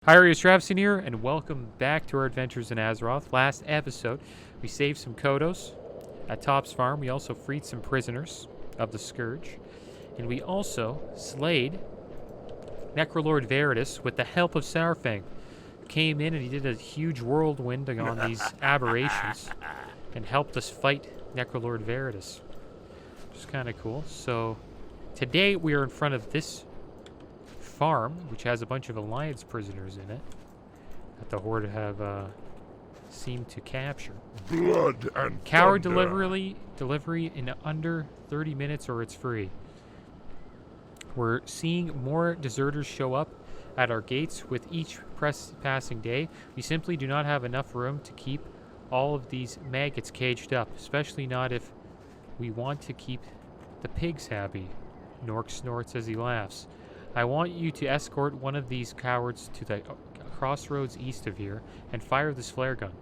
Hi, Travston here, and welcome back to our adventures in Azeroth. Last episode, we saved some Kodos at Top's farm. We also freed some prisoners of the Scourge. And we also slayed Necrolord Veritas with the help of Sourfang. Came in and he did a huge whirlwind on these aberrations and helped us fight Necrolord Veritas. Which is kind of cool. So, today we are in front of this farm, which has a bunch of Alliance prisoners in it that the Horde have seemed to capture. Blood and Coward thunder. delivery in under 30 minutes or it's free. We're seeing more deserters show up at our gates with each passing day. We simply do not have enough room to keep all of these maggots caged up, especially not if we want to keep the pigs happy. Nork snorts as he laughs. I want you to escort one of these cowards to the crossroads east of here and fire this flare gun.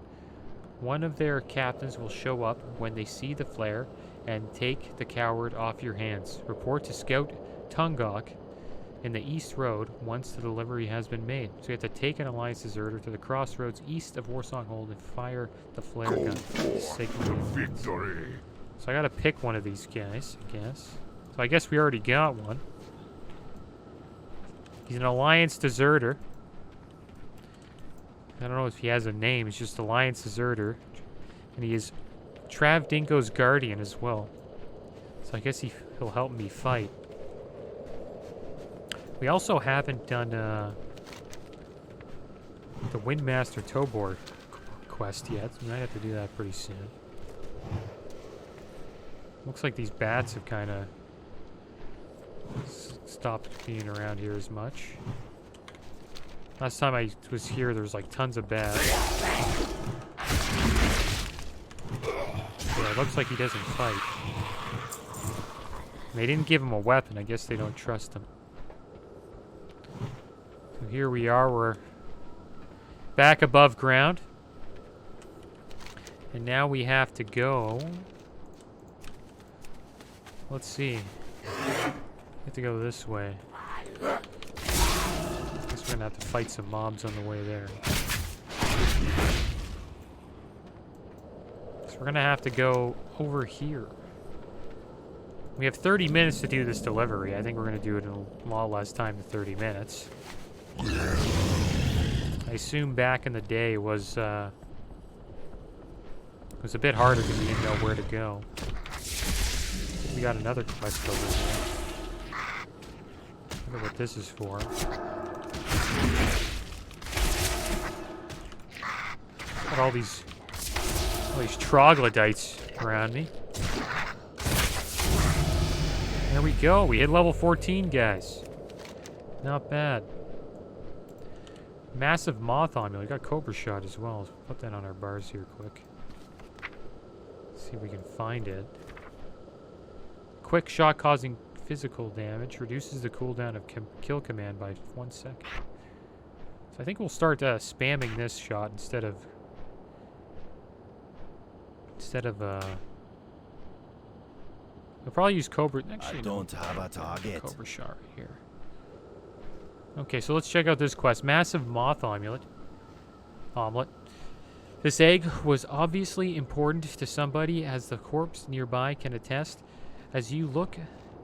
One of their captains will show up when they see the flare and take the coward off your hands. Report to Scout Tungok in the East Road once the delivery has been made. So we have to take an Alliance deserter to the crossroads east of Warsonghold and fire the flare gun. Signaling Victory. So I gotta pick one of these guys, I guess. So I guess we already got one. He's an Alliance deserter. I don't know if he has a name. He's just Alliance deserter. And he is Trav Dinko's guardian as well. So I guess he'll help me fight. We also haven't done the Windmaster Tobor quest yet. We might have to do that pretty soon. Looks like these bats have kind of stopped being around here as much. Last time I was here, there was like tons of bats. Yeah, it looks like he doesn't fight. They didn't give him a weapon. I guess they don't trust him. So here we are. We're back above ground. And now we have to go. Let's see. We have to go this way. Guess we're gonna have to fight some mobs on the way there. So we're gonna have to go over here. We have 30 minutes to do this delivery. I think we're gonna do it in a lot less time than 30 minutes. I assume back in the day it was a bit harder because we didn't know where to go. We got another quest over here. I wonder what this is for. Got all these troglodytes around me. There we go. We hit level 14, guys. Not bad. Massive Moth amulet. We got Cobra shot as well. Let's put that on our bars here quick. See if we can find it. Quick shot causing physical damage. Reduces the cooldown of kill command by 1 second. So I think we'll start spamming this shot instead of we'll probably use Cobra. Actually, I don't have a target. Cobra shot right here. Okay, so let's check out this quest. Massive Moth amulet. Omelet. This egg was obviously important to somebody, as the corpse nearby can attest. As you look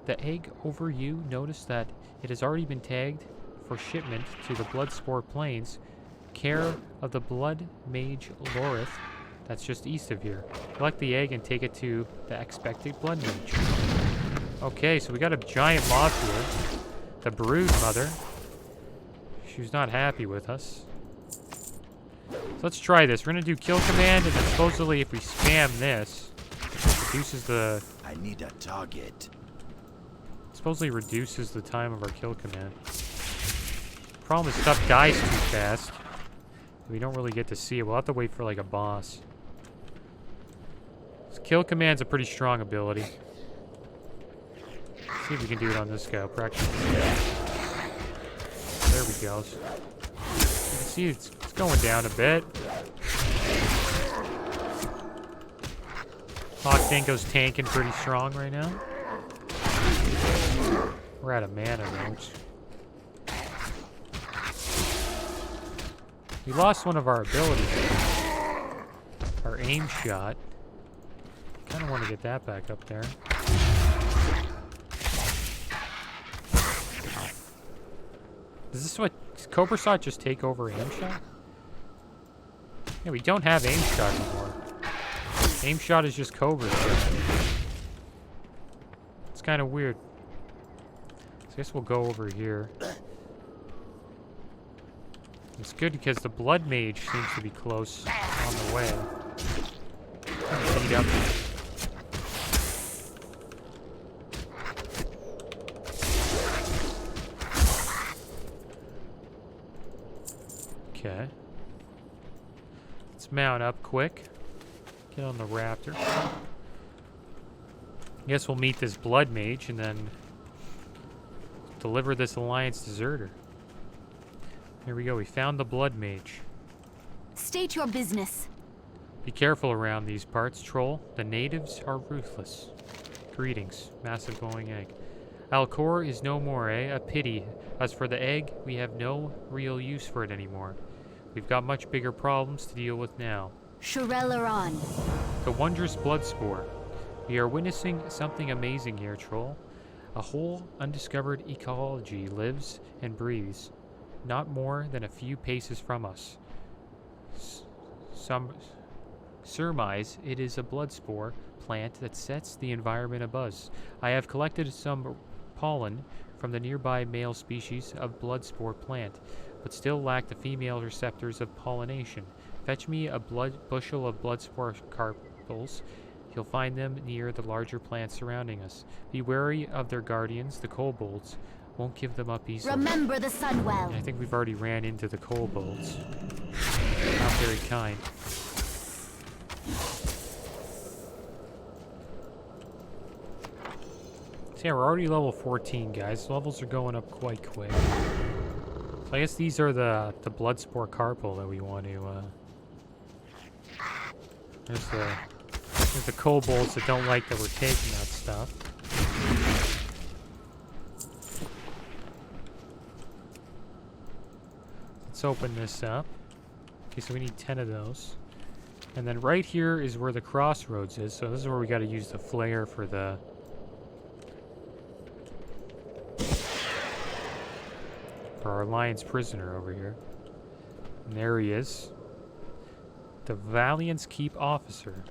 the egg over, you notice that it has already been tagged for shipment to the Bloodspore Plains, care of the Blood Mage Lorith, that's just east of here. Collect the egg and take it to the expected Blood Mage. Okay, so we got a giant moth here. The Brood Mother. She was not happy with us. So let's try this. We're gonna do kill command, and then supposedly if we spam this, it reduces the... I need a target. Supposedly reduces the time of our kill command. Problem is stuff dies too fast. We don't really get to see it. We'll have to wait for like a boss. This kill command's a pretty strong ability. Let's see if we can do it on this guy. I'll practice. There we go. You can see it's going down a bit. Hawk Dinko's tanking pretty strong right now. We're out of mana, though. We lost one of our abilities. Our aim shot. Kind of want to get that back up there. Is this what... Does Cobra Shot just take over aim shot? Yeah, we don't have aim shot anymore. Aim shot is just Cobra Shot. It's kind of weird. So I guess we'll go over here. It's good because the Blood Mage seems to be close on the way. Beat up. Okay. Let's mount up quick. Get on the raptor. Guess we'll meet this Blood Mage and then deliver this Alliance deserter. Here we go. We found the Blood Mage. State your business. Be careful around these parts, troll. The natives are ruthless. Greetings. Massive glowing egg. Alcor is no more, eh? A pity. As for the egg, we have no real use for it anymore. We've got much bigger problems to deal with now. Shurelaron. The wondrous blood spore. We are witnessing something amazing here, troll. A whole undiscovered ecology lives and breathes, not more than a few paces from us. Some surmise it is a blood spore plant that sets the environment abuzz. I have collected some pollen from the nearby male species of blood spore plant, but still lack the female receptors of pollination. Fetch me a bushel of blood spore carpels. You'll find them near the larger plants surrounding us. Be wary of their guardians, the kobolds. Won't give them up easily. Remember the sun well. And I think we've already ran into the kobolds. Not very kind. So yeah, we're already level 14, guys. Levels are going up quite quick. So I guess these are the Bloodspore Carpal that we want to... There's the kobolds that don't like that we're taking that stuff. Let's open this up. Okay, so we need 10 of those. And then right here is where the crossroads is. So this is where we got to use the flare for the... for our Alliance prisoner over here. And there he is. The Valiant's Keep officer.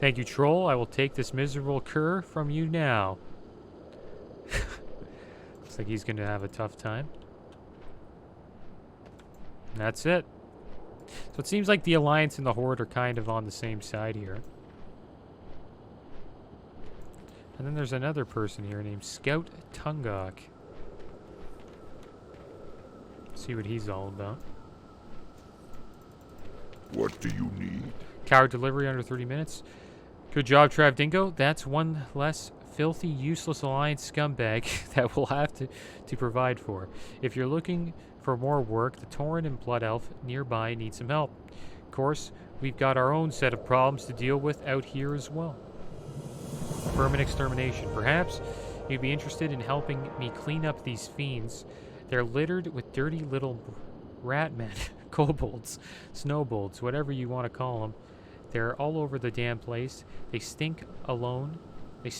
Thank you, troll. I will take this miserable cur from you now. Looks like he's going to have a tough time. And that's it. So it seems like the Alliance and the Horde are kind of on the same side here. And then there's another person here named Scout Tungok. See what he's all about. What do you need? Coward delivery under 30 minutes. Good job, Trav Dingo. That's one less filthy, useless Alliance scumbag that we'll have to provide for. If you're looking for more work, the Tauren and Blood Elf nearby need some help. Of course, we've got our own set of problems to deal with out here as well. Vermin extermination. Perhaps you'd be interested in helping me clean up these fiends. They're littered with dirty little rat men, kobolds, snowbolts, whatever you want to call them. They're all over the damn place. They stink alone. They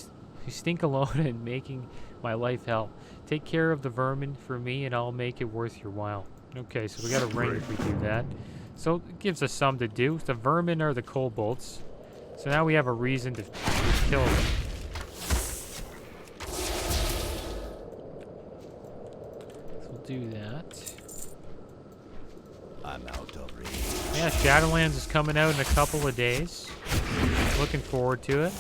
stink alone and making my life hell. Take care of the vermin for me and I'll make it worth your while. Okay, so we got a ring if we do that. So it gives us some to do. The vermin are the kobolds. So now we have a reason to kill them. So we'll do that. I'm out of reach. Yeah, Shadowlands is coming out in a couple of days. Looking forward to it.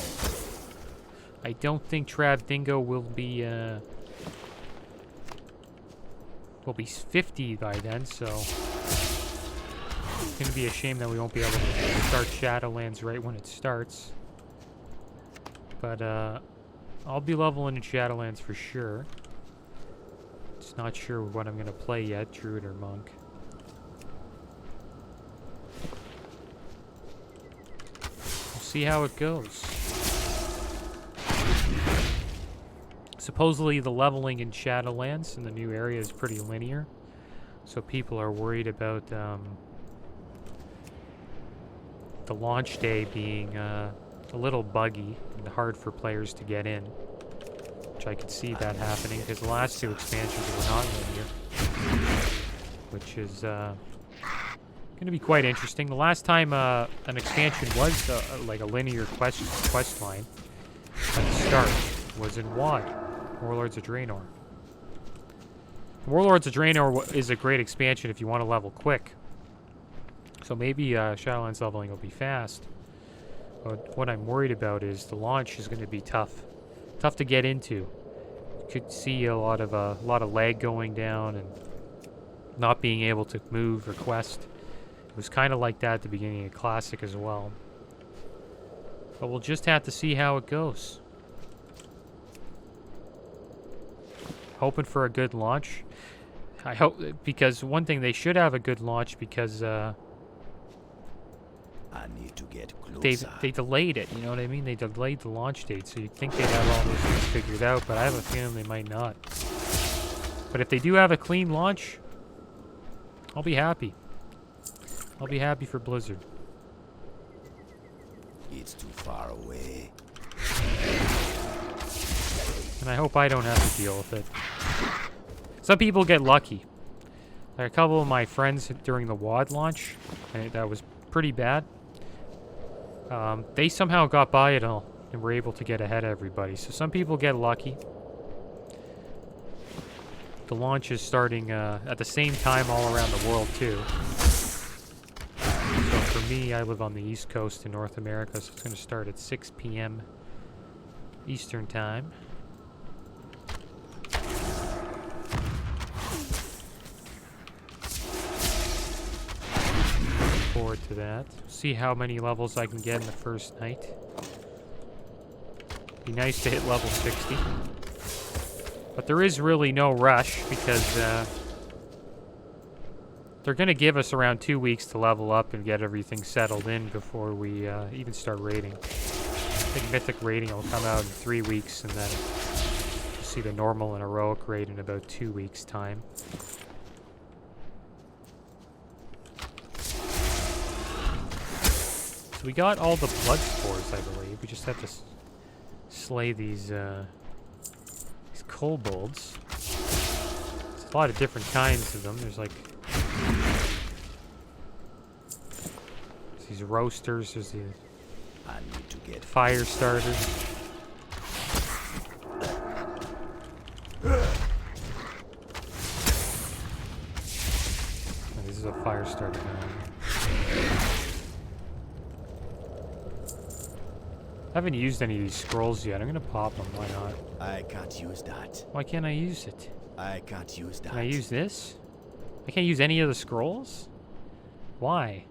I don't think Trav Dingo will be 50 by then, so it's gonna be a shame that we won't be able to start Shadowlands right when it starts. But I'll be leveling in Shadowlands for sure. Just not sure what I'm gonna play yet, Druid or Monk. See how it goes. Supposedly the leveling in Shadowlands in the new area is pretty linear. So people are worried about the launch day being a little buggy and hard for players to get in. Which I could see that happening because the last two expansions were not linear. Which is going to be quite interesting. The last time an expansion was like a linear quest line at the start was in WoD, Warlords of Draenor. Warlords of Draenor is a great expansion if you want to level quick. So maybe Shadowlands leveling will be fast. But what I'm worried about is the launch is going to be tough. Tough to get into. You could see a lot of lag going down and not being able to move or quest. It was kind of like that at the beginning of Classic as well. But we'll just have to see how it goes. Hoping for a good launch. I hope, because one thing, they should have a good launch because I need to get closer. they delayed it, you know what I mean? They delayed the launch date, so you'd think they'd have all those things figured out, but I have a feeling they might not. But if they do have a clean launch, I'll be happy. I'll be happy for Blizzard. It's too far away. And I hope I don't have to deal with it. Some people get lucky. Like a couple of my friends during the WoD launch, and that was pretty bad. They somehow got by it all and were able to get ahead of everybody. So some people get lucky. The launch is starting at the same time all around the world too. So for me, I live on the East Coast in North America, so it's going to start at 6 p.m. Eastern Time. Forward to that. See how many levels I can get in the first night. Be nice to hit level 60. But there is really no rush because they're going to give us around 2 weeks to level up and get everything settled in before we even start raiding. I think Mythic raiding will come out in 3 weeks, and then you'll see the normal and heroic raid in about 2 weeks' time. So we got all the blood spores, I believe. We just have to slay these kobolds. There's a lot of different kinds of them. There's like these roasters. There's the I need to get fire starters. Oh, this is a fire starter now. I haven't used any of these scrolls yet. I'm gonna pop them. Why not? I can't use that. Why can't I use it? I can't use that. Can I use this? I can't use any of the scrolls? Why?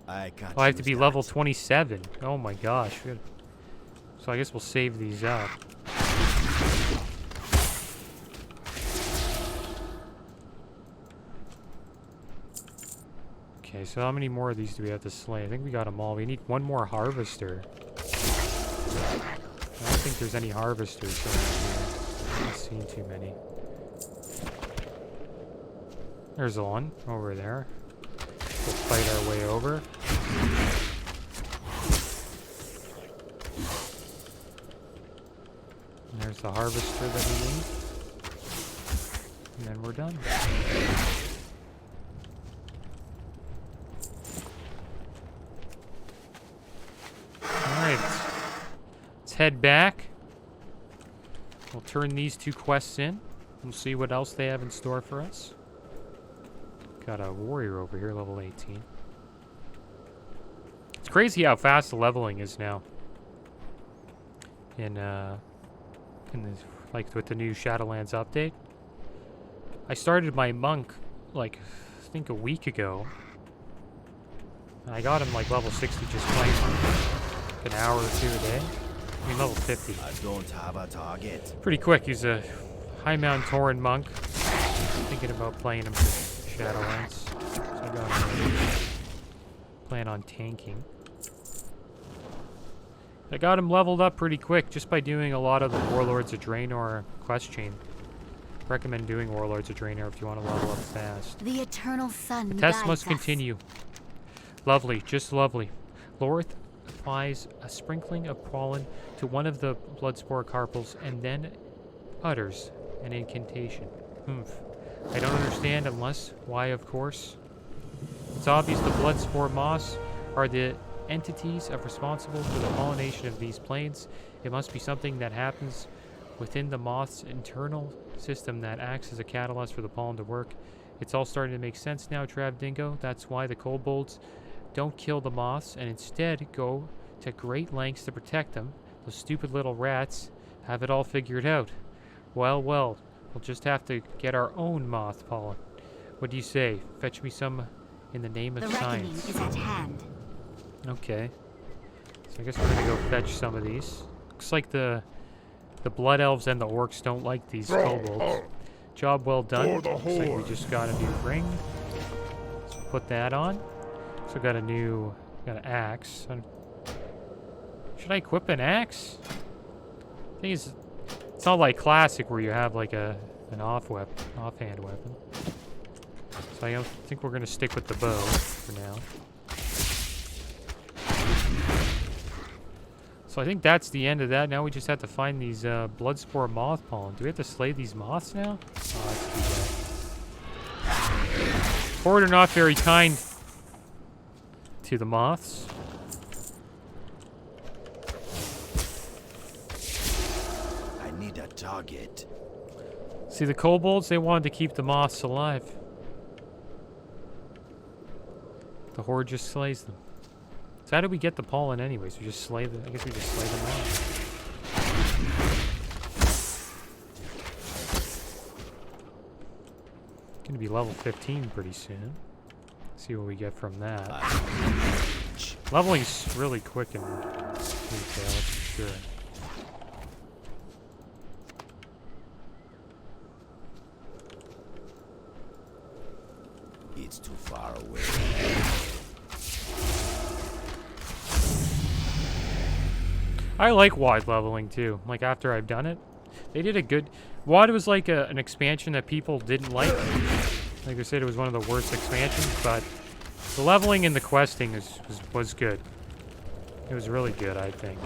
I can't Oh, I have to use be that. level 27. Oh my gosh. Good. So I guess we'll save these up. Okay, so how many more of these do we have to slay? I think we got them all. We need one more harvester. I don't think there's any harvesters around here. I haven't seen too many. There's one over there. We'll fight our way over. And there's the harvester that we need. And then we're done. Alright. Let's head back. We'll turn these 2 quests in. We'll see what else they have in store for us. Got a warrior over here, level 18. It's crazy how fast the leveling is now. In this, like with the new Shadowlands update. I started my monk like I think a week ago. And I got him like level 60 just playing like an hour or 2 a day. I mean level 50. I don't have a target. Pretty quick. He's a high mount Tauren monk. Thinking about playing him for Shadowlands. So I got him. Plan on tanking. I got him leveled up pretty quick just by doing a lot of the Warlords of Draenor quest chain. recommend doing Warlords of Draenor if you want to level up fast. The eternal sun The test guides must us. continue. Lovely, just lovely. Lorith applies a sprinkling of pollen to one of the bloodspore carpels and then utters an incantation. Humph. I don't understand unless, why of course. It's obvious the bloodspore moths are the entities responsible for the pollination of these plains. It must be something that happens within the moth's internal system that acts as a catalyst for the pollen to work. It's all starting to make sense now, Trav Dingo. That's why the kobolds don't kill the moths and instead go to great lengths to protect them. Those stupid little rats have it all figured out. Well, well, we'll just have to get our own moth pollen. What do you say? Fetch me some in the name of The reckoning science. is at hand. Okay. So I guess we're gonna go fetch some of these. Looks like the blood elves and the orcs don't like these kobolds. Job well done. For the Looks like we horde. just got a new ring. So put that on. So got an axe. Should I equip an axe? Thing is, it's not like classic where you have like an offhand weapon. So I don't think we're gonna stick with the bow for now. So I think that's the end of that. Now we just have to find these bloodspore moth pollen. Do we have to slay these moths now? Oh, that's too bad. Horde are not very kind to the moths. I need a target. See, the kobolds, they wanted to keep the moths alive. The horde just slays them. So how do we get the pollen anyways? We just slay them. I guess we just slay them out. Gonna be level 15 pretty soon. See what we get from that. Leveling's really quick in retail, that's for sure. It's too far away. I like WoD leveling too. Like after I've done it, they did a good. WoD was like an expansion that people didn't like. Like I said, it was one of the worst expansions, but the leveling and the questing was good. It was really good, I think.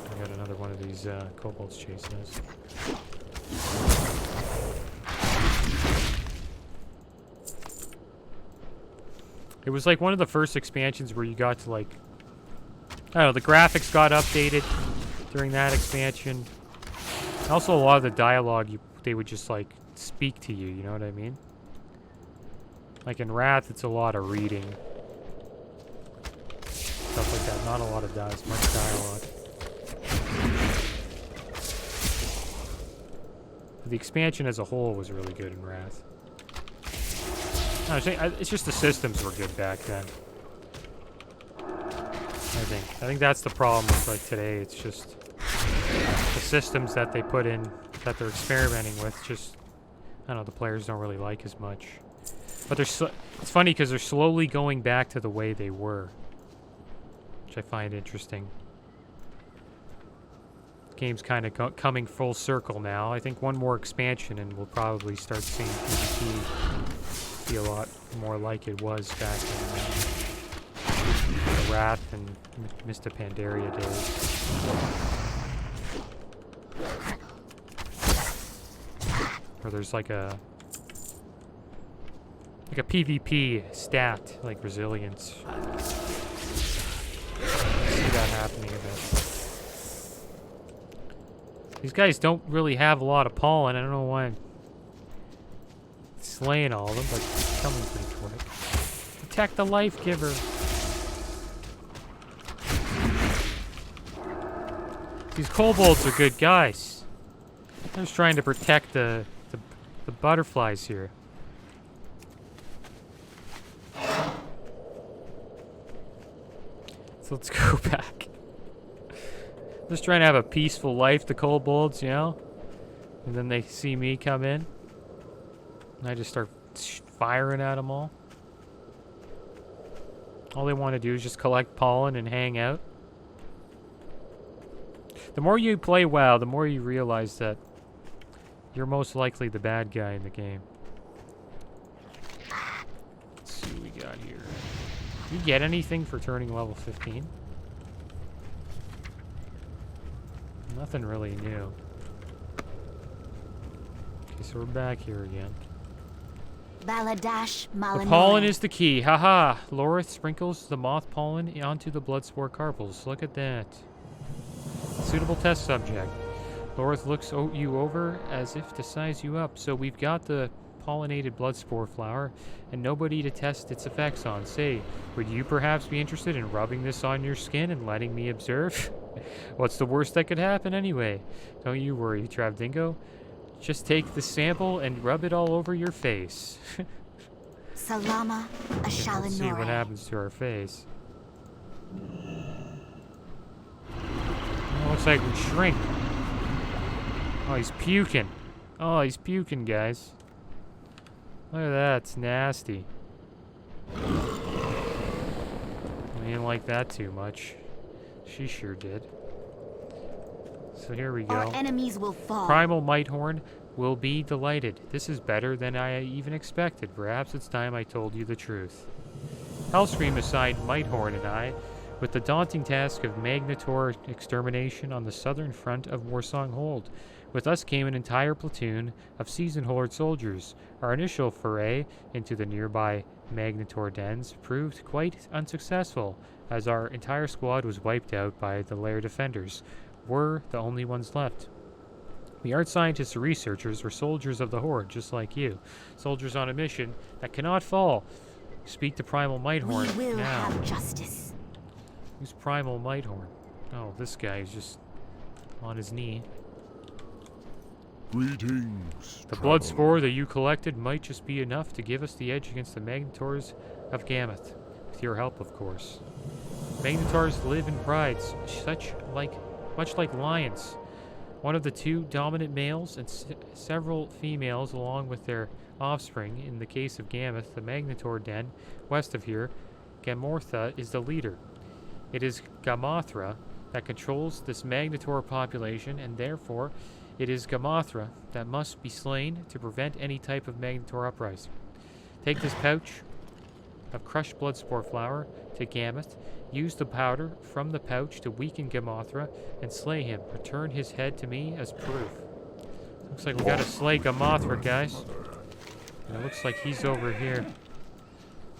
I got another one of these kobolds chasing us. It was like one of the first expansions where you got to like, I don't know, the graphics got updated during that expansion. Also, a lot of the dialogue, they would just like speak to you, you know what I mean? Like in Wrath, it's a lot of reading. Stuff like that, not a lot of much dialogue. The expansion as a whole was really good in Wrath. No, it's just the systems were good back then. I think that's the problem with like today. It's just the systems that they put in, that they're experimenting with. Just I don't know, the players don't really like as much. But it's funny because they're slowly going back to the way they were, which I find interesting. Game's kind of coming full circle now. I think one more expansion and we'll probably start seeing PvP be a lot more like it was back in the Wrath and Mista Pandaria days. Where there's like a PvP stat, like resilience. I see that happening a bit. These guys don't really have a lot of pollen. I don't know why I'm slaying all of them, but it's coming pretty quick. Protect the life giver. These kobolds are good guys. I'm just trying to protect the butterflies here. So let's go back. Just trying to have a peaceful life, the kobolds, you know? And then they see me come in. And I just start firing at them all. All they want to do is just collect pollen and hang out. The more you play WoW, the more you realize that you're most likely the bad guy in the game. Let's see what we got here. Do you get anything for turning level 15? Nothing really new. Okay, so we're back here again. Baladash Malinois. The pollen is the key. Haha. Lorith sprinkles the moth pollen onto the bloodspore carpels. Look at that. Suitable test subject. Lorith looks you over as if to size you up. So we've got the pollinated bloodspore flower and nobody to test its effects on. Say, would you perhaps be interested in rubbing this on your skin and letting me observe? What's the worst that could happen anyway? Don't you worry, Travdingo. Just take the sample and rub it all over your face. Salama Let's see what Ashalinore. happens to our face. Oh, looks like we shrink. Oh, he's puking. Oh, he's puking, guys. Look at that. It's nasty. I didn't like that too much. She sure did. So here we go. Our enemies will fall. Primal Mighthorn will be delighted. This is better than I even expected. Perhaps it's time I told you the truth. Hellscream assigned Mighthorn and I with the daunting task of Magnetor extermination on the southern front of Warsong Hold. With us came an entire platoon of Season Horde soldiers. Our initial foray into the nearby Magnetor dens proved quite unsuccessful, as our entire squad was wiped out by the lair defenders. We're the only ones left. We aren't scientists or researchers, we're soldiers of the Horde, just like you. Soldiers on a mission that cannot fall. Speak to Primal Mighthorn We will now. have justice. Who's Primal Mighthorn? Oh, this guy is just on his knee. Greetings. The traveler. blood spore that you collected might just be enough to give us the edge against the Magnetors of Gammoth. With your help, of course. Magnetors live in prides, much like lions. One of the two dominant males and several females along with their offspring. In the case of Gammoth, the Magnetor den west of here, Gamothra is the leader. It is Gamothra that controls this Magnetor population, and therefore it is Gamothra that must be slain to prevent any type of Magnetor uprising. Take this pouch of crushed bloodspore flower to Gammoth. Use the powder from the pouch to weaken Gamothra and slay him. Return his head to me as proof. Looks like we gotta slay Gamothra, guys. And it looks like he's over here.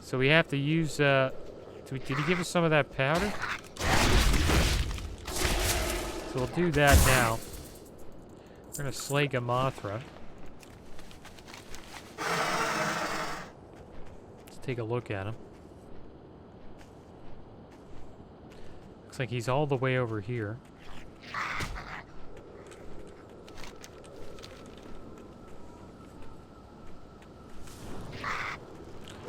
So we have to use, did he give us some of that powder? So we'll do that now. We're gonna slay Gamothra. Let's take a look at him. Looks like he's all the way over here.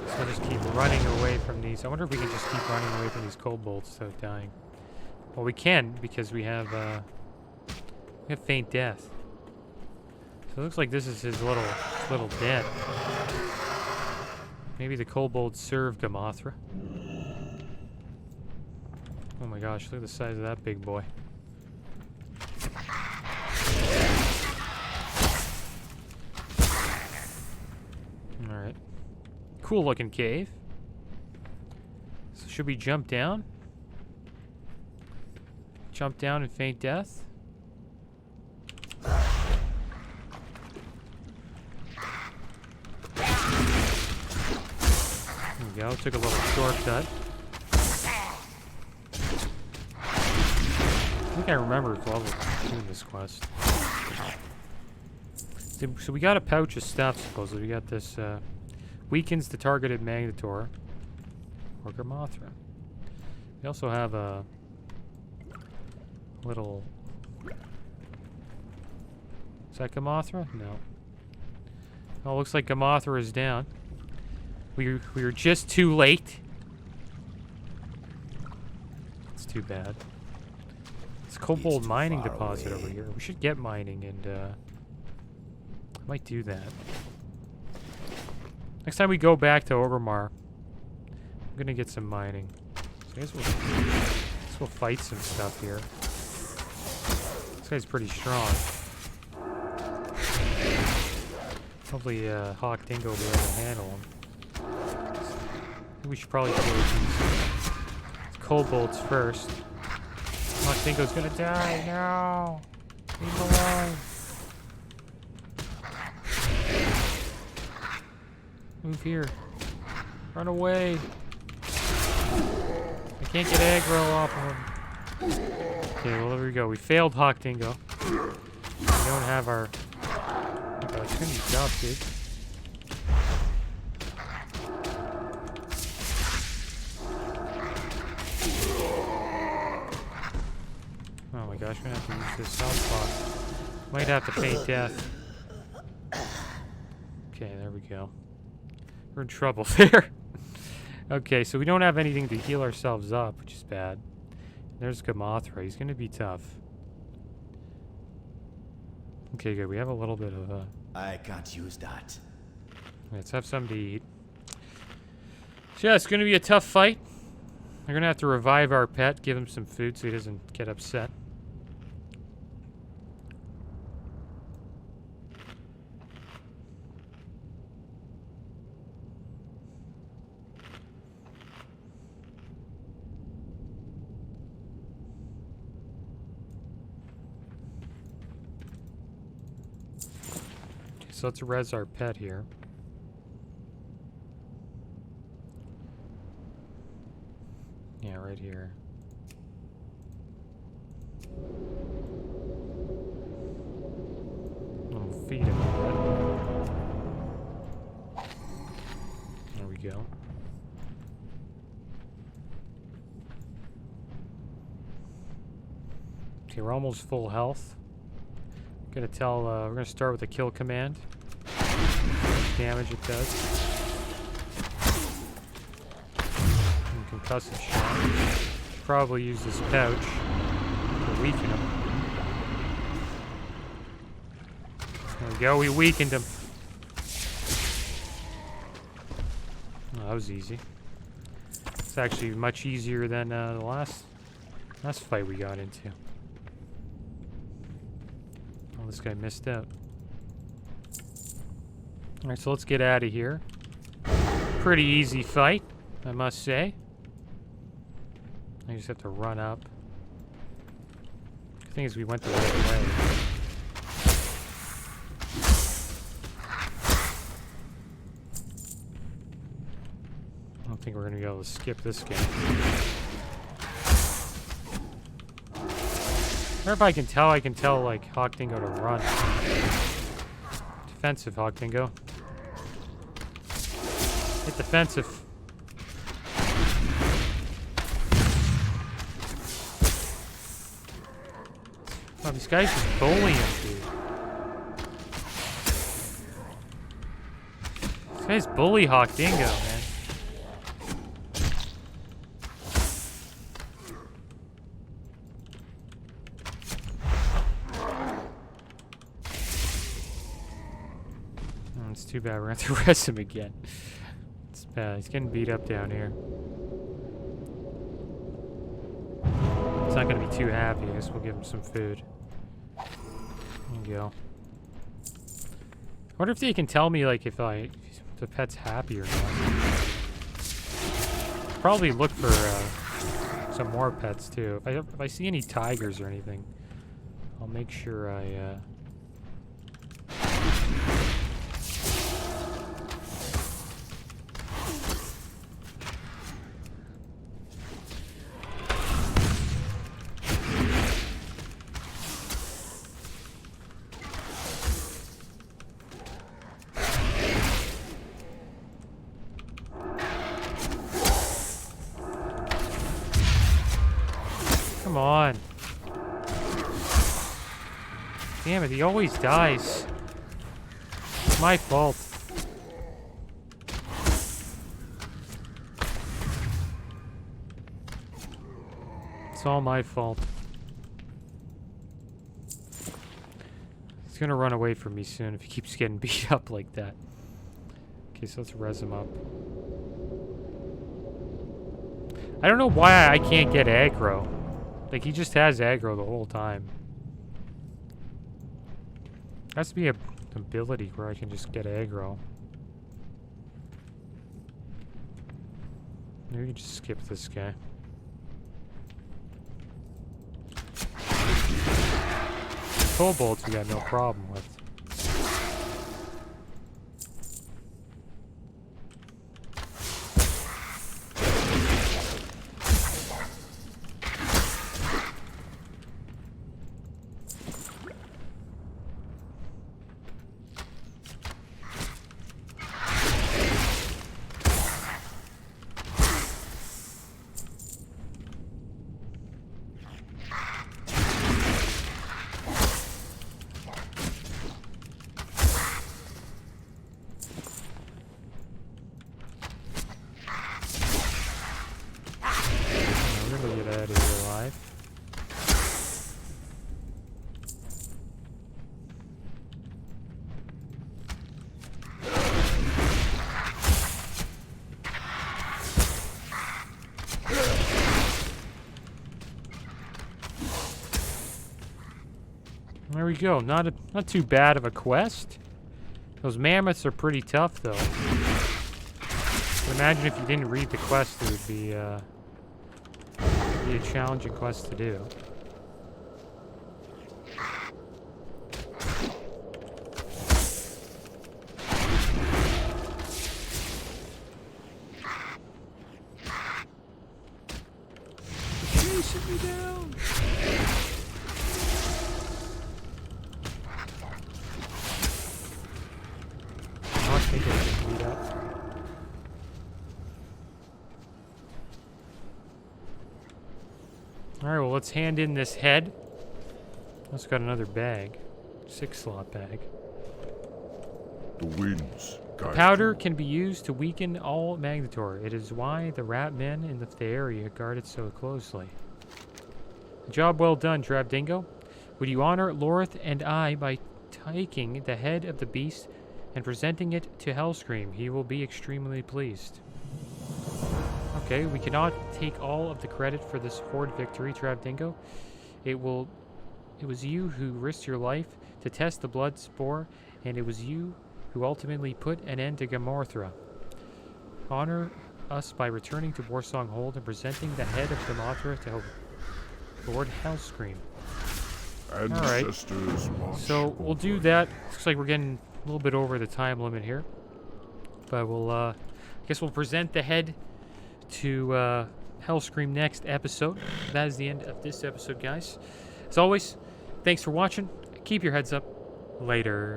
So we'll just keep running away from these. I wonder if we can just keep running away from these kobolds without dying. Well, we can because we have faint death. So it looks like this is his little den. Maybe the kobolds serve Gamothra. Oh my gosh, look at the size of that big boy. Alright. Cool looking cave. So should we jump down? Jump down and faint death? There we go, took a little shortcut. I think I remember level doing this quest. So we got a pouch of stuff, supposedly. We got this, weakens the targeted Magnetor, or Gamothra. We also have a little... Is that Gamothra? No. Oh, looks like Gamothra is down. We were just too late. It's too bad. It's Kobold mining deposit over here. We should get mining and I might do that. Next time we go back to Orgrimmar, I'm gonna get some mining. So I guess we'll fight some stuff here. This guy's pretty strong. Hopefully, Hawk Dingo will be able to handle him. I think we should probably kill these kobolds first. Hawk Dingo's gonna die. No! Leave him alone. Move here. Run away. I can't get aggro off of him. Okay, well, there we go. We failed Hawk Dingo. We don't have our... Oh, it's gonna be tough, dude. Oh my gosh, we're gonna have to use this health pot. Might have to feign death. Okay, there we go. We're in trouble there. Okay, so we don't have anything to heal ourselves up, which is bad. There's Gamothra. He's gonna be tough. Okay, good. We have a little bit of I can't use that. let's have something to eat. So yeah, it's gonna be a tough fight. We're gonna have to revive our pet, give him some food so he doesn't get upset. So let's res our pet here. Yeah, right here. We'll feed him a bit. There we go. Okay, we're almost full health. We're gonna start with a kill command. Damage it does. And concussive shot. Probably use this pouch to weaken him. There we go, we weakened him. Oh, that was easy. It's actually much easier than the last fight we got into. Oh, this guy missed out. Alright, so let's get out of here. Pretty easy fight, I must say. I just have to run up. The thing is, we went the right way. I don't think we're going to be able to skip this game. Or if I can tell, like, Hawk Dingo to run. Defensive, Hawk Dingo. Hit defensive. Oh, these guys just bullying him, dude. These guys bully Hawk Dingo, man. Oh, it's too bad we're gonna have to rest him again. It's bad. He's getting beat up down here. He's not gonna be too happy. I guess we'll give him some food. There you go. I wonder if they can tell me, like, if the pet's happy or not. Probably look for some more pets too. If I see any tigers or anything, I'll make sure I. Come on. Damn it, he always dies. It's my fault. It's all my fault. He's gonna run away from me soon if he keeps getting beat up like that. Okay, so let's res him up. I don't know why I can't get aggro. Like, he just has aggro the whole time. Has to be a ability where I can just get aggro. Maybe we can just skip this guy. Kobolds we got no problem with. There we go. Not too bad of a quest. Those mammoths are pretty tough, though. Imagine if you didn't read the quest, it would be a challenging quest to do. Chasing me down. Alright, well, let's hand in this head. Also got another bag. 6-slot bag. The winds The guide powder you. can be used to weaken all Magnetor. It is why the rat men in the area guard it so closely. Job well done, Drabdingo. Would you honor Lorith and I by taking the head of the beast and presenting it to Hellscream? He will be extremely pleased. Okay, we cannot take all of the credit for this horde victory, Drabdingo. It was you who risked your life to test the blood spore, and it was you who ultimately put an end to Gamothra. Honor us by returning to Warsong Hold and presenting the head of Gamothra to Lord Hellscream. Alright, Ancestors watch so we'll do over that. Looks like we're getting a little bit over the time limit here. But we'll, I guess we'll present the head to Hellscream next episode. That is the end of this episode, guys. As always, thanks for watching. Keep your heads up. Later.